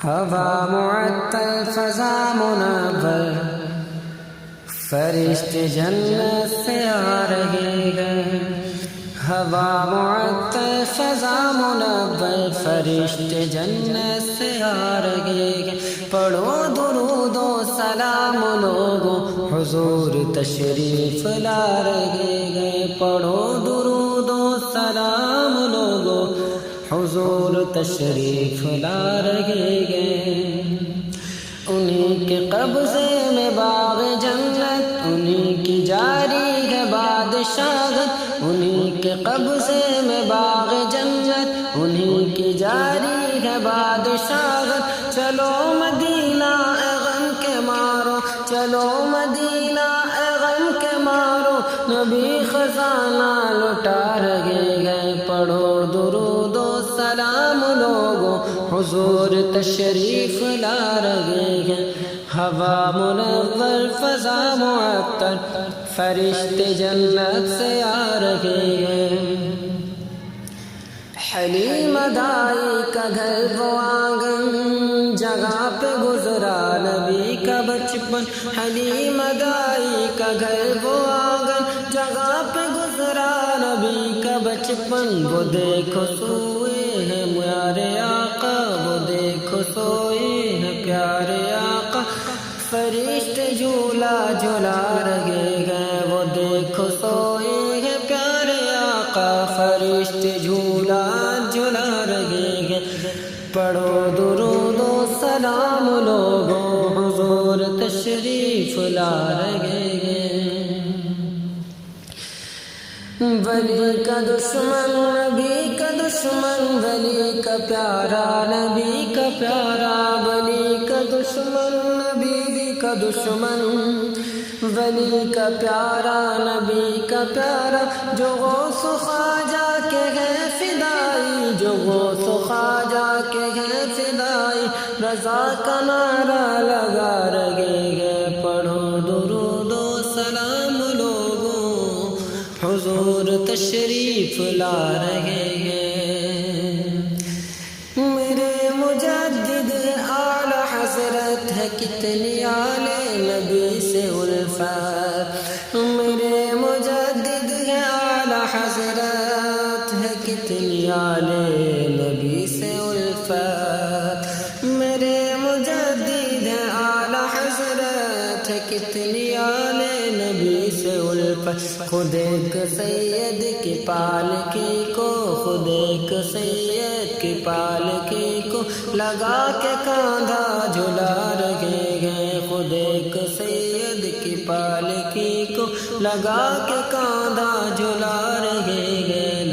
ہوا معطل فضا منور، فرشتے جنت سے آ رہے ہیں۔ ہوا معطل فضا منور، فرشتے جنت سے آ رہے ہیں۔ پڑھو درود و سلام لوگوں، حضور تشریف لا رہے ہیں۔ پڑھو درود و سلام لوگوں، حضور تشریف لا رہے ہیں۔ انہی کے قبضے میں باغ جنت، انہی کی جاری ہے بادشاہت۔ انہی کے قبضے میں باغ جنت، انہی کی جاری ہے بادشاہت۔ چلو مدینہ اے غم کے مارو، چلو مدینہ اے غم کے مارو، نبی خزانہ لٹا رہے ہیں۔ پڑھو درود و سلام لوگوں، حضور تشریف لا رہے ہیں۔ ہوا منور فضا معطر، فرشتے جنت سے آ رہے ہیں۔ حلیم دائی کا گھر وہ آنگن، جگہ پہ گزرا نبی کا بچپن۔ حلیم دائی کا گھر وہ آنگن، جگہ پہ گزرا نبی کا بچپن۔ وہ دیکھو سوئے ہیں پیارے آقا، وہ دیکھو سوئے ہیں پیارے آقا، فرشتے جھولا جھلا رہے ہیں۔ وہ دیکھو سوئے ہیں پیارے آقا، فرشتے جھولا جھلا رہے ہیں۔ پڑھو درود و سلام لوگوں، حضور تشریف لا رہے ہیں۔ ولی کا دشمن نبی کا دشمن، ولی کا پیارا نبی کا پیارا، ولی کا دشمن نبی کا دشمن، ولی کا پیارا نبی کا پیارا۔ جو غوث خواجہ کے ہیں فدائی، جو غوث خواجہ کے ہیں فدائی، رضا کا نعرہ لگا رہے ہیں۔ پڑھو درود و سلام لوگوں، حضور تشریف لا رہے ہیں۔ میرے مجدد اعلی حضرت ہے کتنی اعلی نبی سے الفت، میرے مجدد ہے اعلی حضرت ہے کتنی اعلی نبی سے الفت، میرے مجدد ہے اعلی حضرت ہے کتنی اعلی نبی سے الفت۔ خود ایک سید کی پالکی کو، خود ایک سید کی پالکی کو لگا کے کاندھا جھلا رہے ہیں۔ خود ایک سید کی پالکی کو لگا کے کاندھا جھلا رہے ہیں،